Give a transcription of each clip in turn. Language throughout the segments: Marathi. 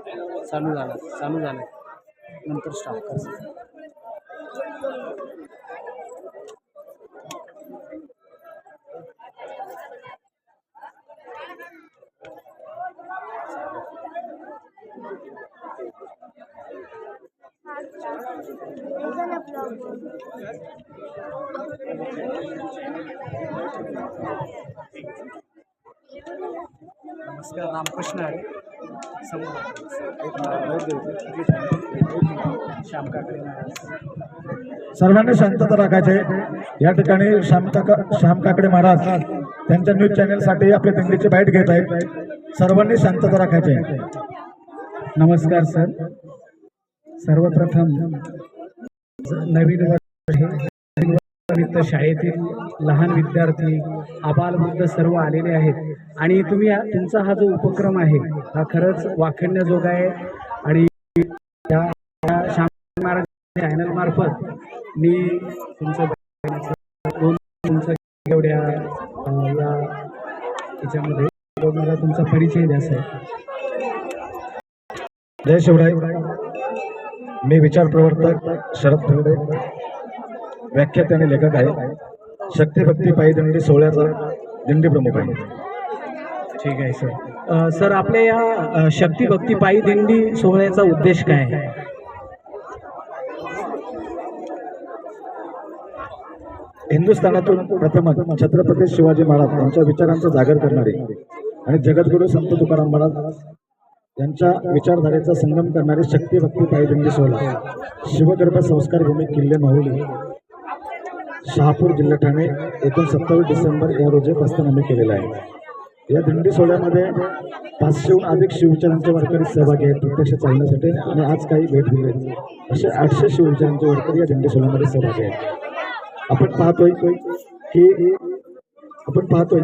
चालू झालं नंतर स्टॉप करायचं. नमस्कार, रामकृष्ण हरी. श्याम काकडे महाराज. सर्वांनी शांतता राखायचे. या ठिकाणी श्याम काकडे महाराज त्यांच्या न्यूज चॅनल साठी आपल्या दिंडीची बाईट घेत आहेत. सर्वांनी शांतता राखायचे. नमस्कार सर. सर्वप्रथम नवीन वर्ष आहे, शाळेतील लहान विद्यार्थी आबालवृद्ध सर्व आलेले आहेत आणि तुमचा हा जो उपक्रम आहे हा खरंच वाखण्याजोगा आहे. आणि त्या श्याम महाराज चॅनल मार्फत मी तुमचं एवढ्या या याच्यामध्ये मला तुमचा परिचय द्यायचा आहे. जय शिवराय. मी विचार प्रवर्तक शरद फरडे, व्याख्याते आणि लेखक आहे. शक्ती भक्ती पायी दिंडी सोहळ्याचा दिंडी प्रमुख आहे. ठीक आहे सर. सर, आपल्या या शक्ती भक्ती पायी दिंडी सोहळ्याचा उद्देश काय आहे? हिंदुस्थानातून प्रथमच छत्रपती शिवाजी महाराज यांच्या विचारांचा जागर करणारे आणि जगद्गुरू संत तुकाराम महाराज यांच्या विचारधारेचा संगम करणारे शक्ती भक्ती पायी दिंडी सोहळा शिवगर्भ संस्कार भूमी किल्ले माहुली शहापूर जिल्हा ठाणे येथून 27 डिसेंबर या रोजी प्रस्थान आम्ही केलेला आहे. या दिंडी सोहळ्यामध्ये 500हून अधिक शिवविचारांचे वारकरी सहभागी आहेत प्रत्यक्ष चालण्यासाठी आणि आज काही भेट दिले असे 800 शिवविचारांचे वारकरी या दिंडी सोहळ्यामध्ये सहभागी आहेत. आपण पाहतोय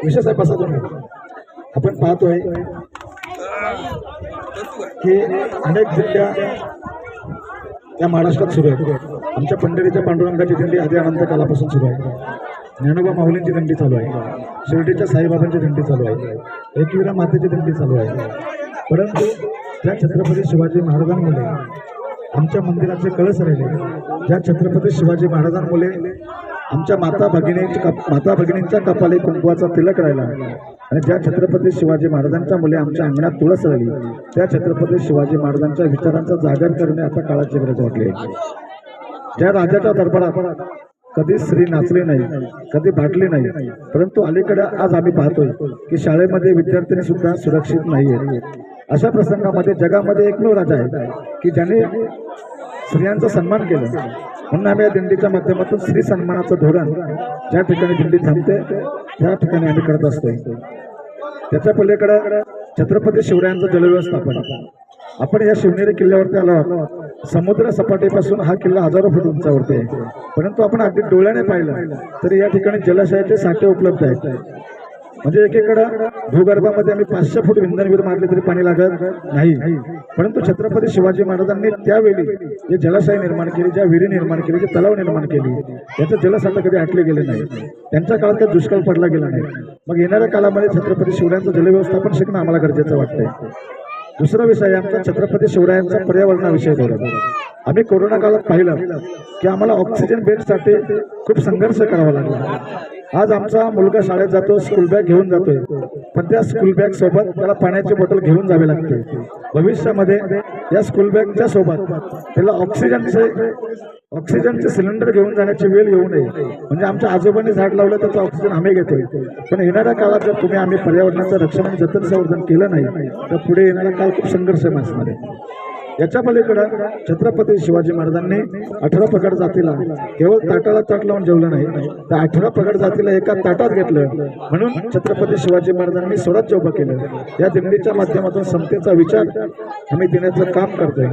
विशेष आहे पासून आपण पाहतोय की अनेक दिंड्या या महाराष्ट्रात सुरू आहेत. आमच्या पंढरीच्या पांडुरंगाची दिंडी आधी अनंत कालापासून सुरू आहे. ज्ञानोबा माऊलींची दिंडी चालू आहे. शिर्डीच्या साईबाबांची दिंडी चालू आहे. एकविरा मातेची दिंडी चालू आहे. परंतु त्या छत्रपती शिवाजी महाराजांमुळे आमच्या मंदिराचे कळस राहिले. ज्या छत्रपती शिवाजी महाराजांमुळे आमच्या माता भगिनींच्या कपाली कुंकवाचा तिलक राहिला आणि ज्या छत्रपती शिवाजी महाराजांच्या मुले आमच्या अंगणात तुळस राहिली, त्या छत्रपती शिवाजी महाराजांच्या विचारांचा जागर करणे आता काळाची गरज वाटली. ज्या राजाच्या दरबारात कधी स्त्री नाचली नाही, कधी भाटली नाही, परंतु अलीकडे आज आम्ही पाहतोय की शाळेमध्ये विद्यार्थिनी सुद्धा सुरक्षित नाहीये. अशा प्रसंगामध्ये जगामध्ये एकमेव राजा आहे की ज्याने स्त्रियांचा सन्मान केला. म्हणून आम्ही या दिंडीच्या माध्यमातून स्त्री सन्मानाचं धोरण ज्या ठिकाणी दिंडी थांबते त्या ठिकाणी आम्ही करत असतोय. त्याच्या पलीकडे छत्रपती शिवरायांचं जलव्यवस्थापन. आपण या शिवनेरी किल्ल्यावरती आलो आहोत. समुद्र सपाटीपासून हा किल्ला हजारो फूट उंचावरती आहे, परंतु आपण अगदी डोळ्याने पाहिलं तरी या ठिकाणी जलाशयाचे साठे उपलब्ध आहेत. म्हणजे एकीकडे भूगर्भामध्ये आम्ही 500 फूट विंधनवीर मारले तरी पाणी लागत नाही. परंतु छत्रपती शिवाजी महाराजांनी त्यावेळी जे जलाशय निर्माण केली, ज्या विहिरी निर्माण केली, जे तलाव निर्माण केली, त्याचं जलसाठा कधी आटले गेले नाही. त्यांच्या काळात काही दुष्काळ पडला गेला नाही. मग येणाऱ्या काळामध्ये छत्रपती शिवरायांचं जलव्यवस्थापन शिकणं आम्हाला गरजेचं वाटतंय. दुसरा विषय आमचा छत्रपती शिवरायांचा पर्यावरणाविषयी धोरण. आम्ही कोरोना काळात पाहिलं की आम्हाला ऑक्सिजन बेडसाठी खूप संघर्ष करावा लागला. आज आमचा मुलगा शाळेत जातो, स्कूल बॅग घेऊन जातोय, पण त्या स्कूल बॅग सोबत त्याला पाण्याची बॉटल घेऊन जावी लागते. भविष्यामध्ये या स्कूल बॅगच्या सोबत त्याला ऑक्सिजनचे सिलेंडर घेऊन जाण्याची वेळ येऊ नये. म्हणजे आमच्या आजोबांनी झाड लावलं त्याचं ऑक्सिजन आम्ही घेतोय. पण येणाऱ्या काळात जर आम्ही पर्यावरणाचं रक्षण आणि जतन संवर्धन केलं नाही तर पुढे येणारा काळ खूप संघर्षमय असणार आहे. याच्या पलीकडे छत्रपती शिवाजी महाराजांनी 18 पगड जातीला केवळ ताटाला ताट लावून जेवलं नाही, तर 18 पगड जातीला एका ताटात घेतलं. म्हणून छत्रपती शिवाजी महाराजांनी स्वराज्य उभं केलं. या दिंडीच्या माध्यमातून समतेचा विचार आम्ही देण्याचं काम करतोय.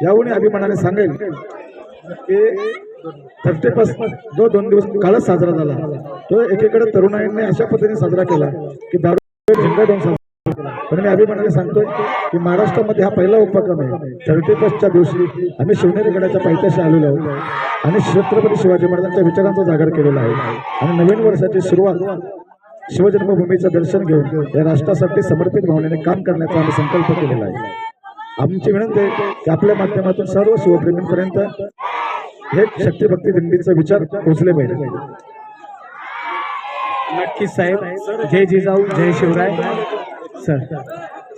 यावरून अभिमानाने सांगेल की 31 जो 2 दिवस काळच साजरा झाला तो एकीकडे तरुणाईंनी अशा पद्धतीने साजरा केला की दारू झेंडा घेऊन. पण मी अभिमानाने सांगतोय की महाराष्ट्रामध्ये हा पहिला उपक्रम आहे. 31च्या दिवशी आम्ही शिवनेरी गडाच्या पायथ्याशी आलेलो आहोत आणि छत्रपती शिवाजी महाराजांच्या विचारांचा जागर केलेला आहे. आणि नवीन वर्षाची सुरुवात शिवजन्मभूमीचं दर्शन घेऊन या राष्ट्रासाठी समर्पित भावनेने काम करण्याचा आम्ही संकल्प केलेला आहे. आमची विनंती आहे की आपल्या माध्यमातून सर्व शिवप्रेमींपर्यंत हे शक्तिभक्ती दिंडीचा विचार पोहोचले पाहिजे. नक्कीच साहेब. जय जिजाऊ जय शिवराय. सर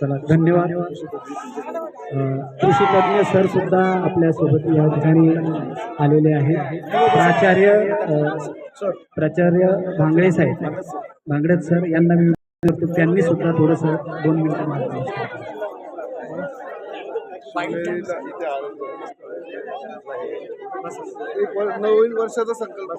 चला धन्यवाद. कृषी तज्ञ सर सुद्धा आपल्यासोबत या ठिकाणी आलेले आहेत. प्राचार्य भांगडे साहेब, भांगडे सर यांना मी विनंती करतो त्यांनी सुद्धा थोडंसं 2 मिनिटं मार्गदर्शन. नवीन वर्षाचा संकल्प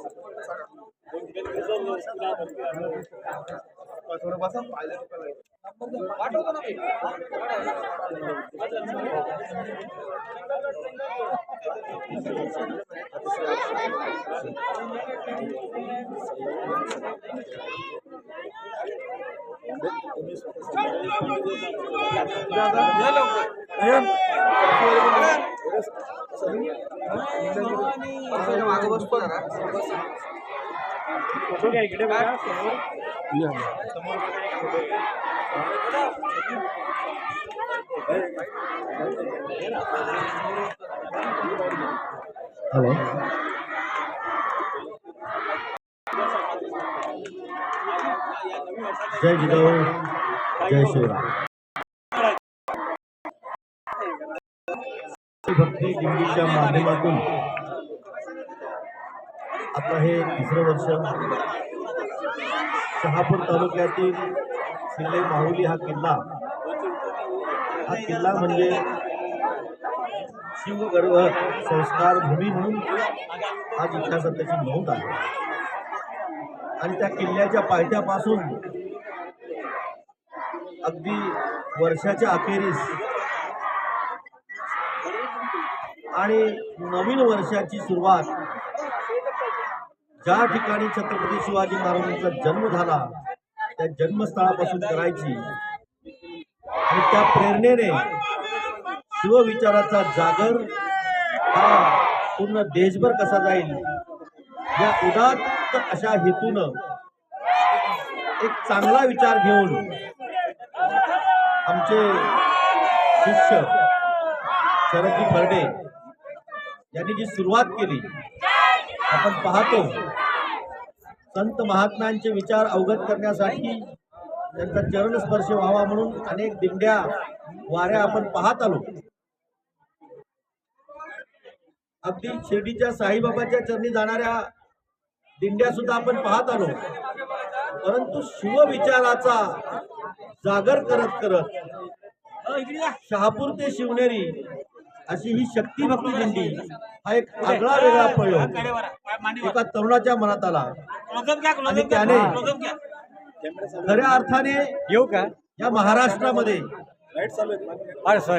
मागे बसतो जरा. इकडे बघा. हॅलो. जय जिजाऊ जय शिवराय. भक्ती दिंडीच्या माध्यमातून आता हे 3रं वर्ष शहापूर तालुक्यातील सिल्ले माहुली हा किल्ला म्हणजे शिवगर्भ संस्कार भूमी म्हणून आज इतिहासात त्याची नोंद आहे. आणि त्या किल्ल्याच्या पायथ्यापासून अगदी वर्षाच्या अखेरीस आणि नवीन वर्षाची सुरुवात ज्या ठिकाणी छत्रपती शिवाजी महाराजांचा जन्म झाला त्या जन्मस्थळापासून करायची आणि त्या प्रेरणेने शिवविचाराचा जागर हा पूर्ण देशभर कसा जाईल या उदात्त अशा हेतून एक चांगला विचार घेऊन आमचे शिष्य शरदजी फरडे यांनी जी सुरुवात केली. आपण पाहतो संत महात्म्यांचे विचार अवगत करण्यासाठी त्यांचा चरणस्पर्श व्हावा म्हणून अनेक दिंड्या वाऱ्या आपण पाहत आलो. अगदी शिर्डीच्या साईबाबाच्या चरणी जाणाऱ्या दिंड्या सुद्धा आपण पाहत आलो. परंतु शिवविचाराचा जागर करत करत शहापूर ते शिवनेरी अशी ही शक्तिभक्ती दिंडी हा एक आगळा वेगळा प्रयोग एका तरुणाच्या मनात आला आणि त्याने खऱ्या अर्थाने येऊ का या महाराष्ट्रामध्ये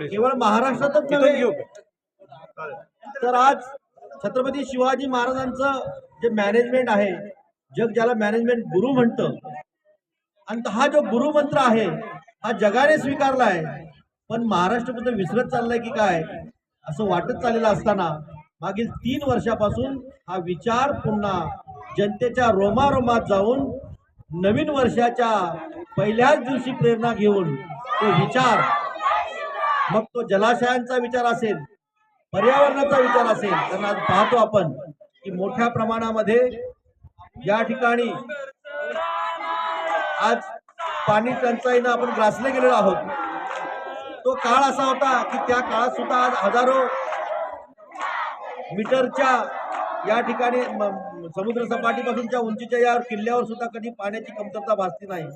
केवळ महाराष्ट्रातच नव्हे तर आज छत्रपती शिवाजी महाराजांचं जे मॅनेजमेंट आहे, जग ज्याला मॅनेजमेंट गुरु म्हणतं, आणि हा जो गुरुमंत्र आहे हा जगाने स्वीकारला आहे. पण महाराष्ट्र कुठे विसरत चाललाय की काय असं वाटत चाललेलं असताना मागील 3 वर्षापासून हा विचार पुन्हा जनतेच्या रोमारोमात जाऊन नवीन वर्षाच्या पहिल्याच दिवशी प्रेरणा घेऊन तो विचार, मग तो जलाशयांचा विचार असेल, पर्यावरणाचा विचार असेल, तर आज पाहतो आपण की मोठ्या प्रमाणामध्ये या ठिकाणी आज पाणी टंचाईनं आपण ग्रासले गेलेलो आहोत. तो काळ असा होता की त्या काळात सुद्धा आज हजारो मीटरच्या या ठिकाणी समुद्र सपाटीपासूनच्या उंचीच्या या किल्ल्यावर सुद्धा कधी पाण्याची कमतरता भासली नाही.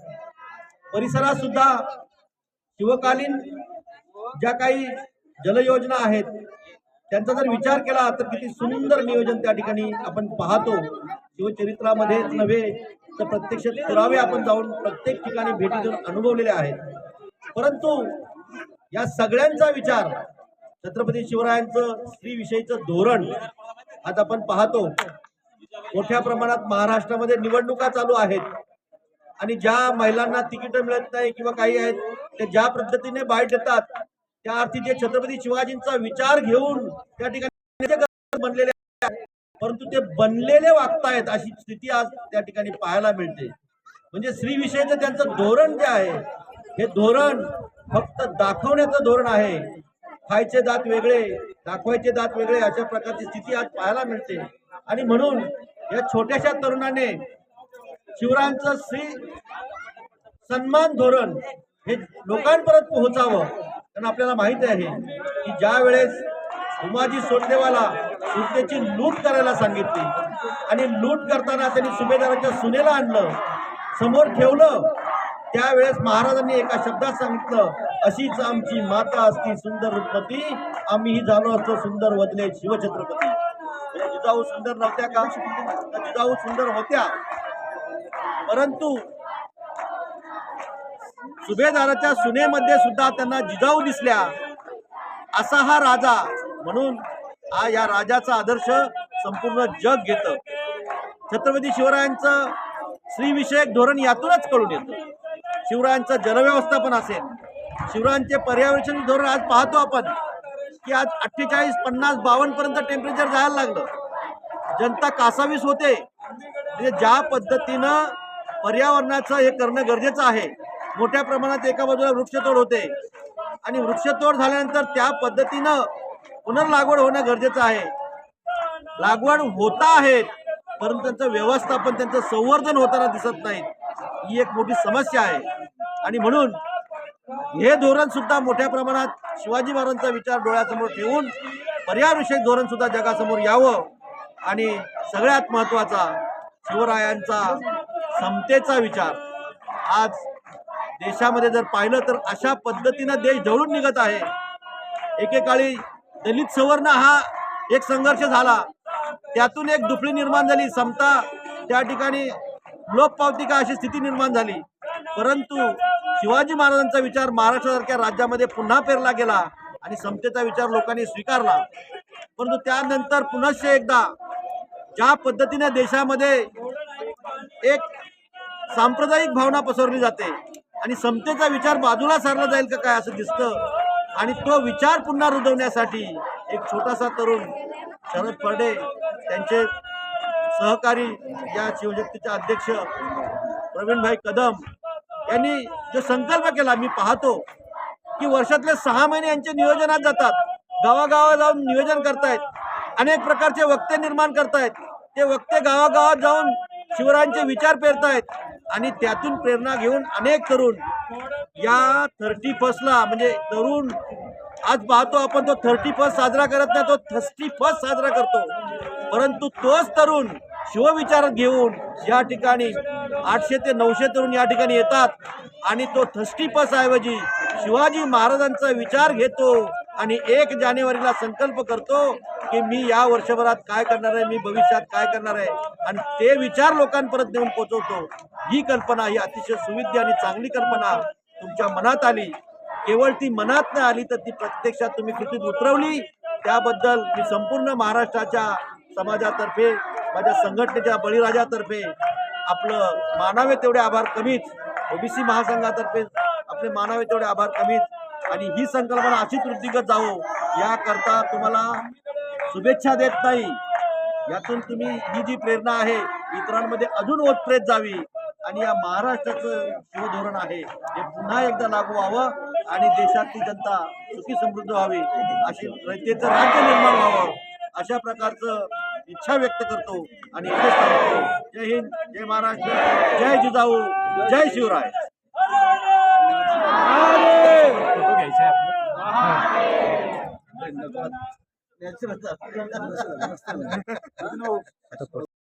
परिसरात सुद्धा शिवकालीन ज्या काही जलयोजना आहेत त्यांचा जर विचार केला तर किती सुंदर नियोजन त्या ठिकाणी आपण पाहतो. शिवचरित्रामध्येच नव्हे तर प्रत्यक्ष पुरावे आपण जाऊन प्रत्येक ठिकाणी भेटी देऊन अनुभवलेले आहेत. परंतु या सगळ्यांचा विचार छत्रपती शिवरायांचं स्त्रीविषयीचं धोरण आज आपण पाहतो. मोठ्या प्रमाणात महाराष्ट्रामध्ये निवडणुका चालू आहेत आणि ज्या महिलांना तिकीट मिळत नाही किंवा काही आहेत ते ज्या पद्धतीने बाहेर देतात त्या अर्थी जे छत्रपती शिवाजींचा विचार घेऊन त्या ठिकाणी बनलेले आहेत, परंतु ते बनलेले वागतायत अशी स्थिती आज त्या ठिकाणी पाहायला मिळते. म्हणजे स्त्रीविषयीचं त्यांचं धोरण जे आहे हे धोरण फक्त दाखवण्याचं धोरण आहे. खायचे दात वेगळे, दाखवायचे दात वेगळे, अशा प्रकारची स्थिती आज पाहायला मिळते. आणि म्हणून या छोट्याशा तरुणाने शिवरायांचं श्री सन्मान धोरण हे लोकांपर्यंत पोहोचावं. कारण आपल्याला माहित आहे की ज्या वेळेस उमाजी सोंडेवाला सुनेची लूट करायला सांगितली आणि लूट करताना त्यांनी सुभेदाराच्या सुनेला आणलं, समोर ठेवलं, त्यावेळेस महाराजांनी एका शब्दात सांगितलं, अशीच आमची माता असती सुंदर रूपवती, आम्हीही झालो असतो सुंदर वदने शिवछत्रपती. म्हणजे जिजाऊ सुंदर नव्हत्या का? तर जिजाऊ सुंदर होत्या, परंतु सुभेदाराच्या सुनेमध्ये सुद्धा त्यांना जिजाऊ दिसल्या. असा हा राजा, म्हणून या राजाचा आदर्श संपूर्ण जग घेतं. छत्रपती शिवरायांचं स्त्रीविषयक धोरण यातूनच कळून येतं. शिवरायांचं जलव्यवस्थापन असेल, शिवरायांचे पर्यावरण धोरण आज पाहतो आपण की आज 48, 50, 52 पर्यंत टेम्परेचर जायला लागलं. जनता कासावीस होते. म्हणजे ज्या पद्धतीनं पर्यावरणाचं हे करणं गरजेचं आहे. मोठ्या प्रमाणात एका बाजूला वृक्षतोड होते आणि वृक्षतोड झाल्यानंतर त्या पद्धतीनं पुनर्लागवड होणं गरजेचं आहे. लागवड होता आहेत, परंतु त्यांचं व्यवस्थापन, त्यांचं संवर्धन होताना दिसत नाही. ही एक मोठी समस्या आहे. आणि म्हणून हे धोरण सुद्धा मोठ्या प्रमाणात शिवाजी महाराजांचा विचार डोळ्यासमोर ठेवून पर्यावरणविषयक धोरण सुद्धा जगासमोर यावं. आणि सगळ्यात महत्त्वाचा शिवरायांचा समतेचा विचार आज देशामध्ये जर पाहिलं तर अशा पद्धतीनं देश ढवळून निघत आहे. एकेकाळी दलित सवर्ण हा एक संघर्ष झाला, त्यातून एक दुफळी निर्माण झाली, समता त्या ठिकाणी लोप पावती का अशी स्थिती निर्माण झाली. परंतु शिवाजी महाराजांचा विचार महाराष्ट्रासारख्या राज्यामध्ये पुन्हा पेरला गेला आणि समतेचा विचार लोकांनी स्वीकारला. परंतु त्यानंतर पुनश्च एकदा ज्या पद्धतीने देशामध्ये एक सांप्रदायिक भावना पसरली जाते आणि समतेचा विचार बाजूला सारला जाईल का काय असं दिसतं. आणि तो विचार पुन्हा रुजवण्यासाठी एक छोटासा तरुण शरद फर्डे, त्यांचे सहकारी या शिवशक्तीचे अध्यक्ष प्रवीणभाई कदम यांनी जो संकल्प केला, मी पाहतो की वर्षातले 6 महिने यांचे नियोजनात जातात. गावागावात जाऊन नियोजन करतायत, अनेक प्रकारचे वक्ते निर्माण करतायत. ते वक्ते गावागावात जाऊन शिवरायांचे विचार पेरतायत आणि त्यातून प्रेरणा घेऊन अनेक तरुण या 31ला, म्हणजे तरुण आज पाहतो आपण तो 31 साजरा करत नाही, तो 31 साजरा करतो. परंतु तोच तरुण शिवविचार घेऊन या ठिकाणी 800 ते 900 तरुण या ठिकाणी येतात आणि तो 31 ऐवजी शिवाजी महाराजांचा विचार घेतो आणि 1 जानेवारीला संकल्प करतो की मी या वर्षभरात काय करणार आहे, मी भविष्यात काय करणार आहे, आणि ते विचार लोकांपर्यंत नेऊन पोहोचवतो. ही कल्पना, ही अतिशय सुविद्य आणि चांगली कल्पना तुमच्या मनात आली. केवळ ती मनात नाही आली तर ती प्रत्यक्षात तुम्ही कृतीत उतरवली. त्याबद्दल मी संपूर्ण महाराष्ट्राच्या समाजातर्फे, माझ्या संघटनेच्या बळीराजातर्फे आपलं मानावे तेवढे आभार कमीच, ओबीसी महासंघातर्फे आपले मानावे तेवढे आभार कमीच. आणि ही संकल्पना अशीच वृद्धिंगत जावो याकरता तुम्हाला शुभेच्छा देत नाही. यातून तुम्ही ही जी प्रेरणा आहे इतरांमध्ये अजून ओतप्रेत जावी आणि या महाराष्ट्राचं शिवधोरण आहे हे पुन्हा एकदा लागू व्हावं आणि देशातली जनता सुखी समृद्ध व्हावी, अशी रयतेचं राज्य निर्माण व्हावं, अशा प्रकारचं इच्छा व्यक्त करतो. आणि इथेच थांबतो. जय हिंद, जय महाराष्ट्र, जय जिजाऊ, जय शिवराय.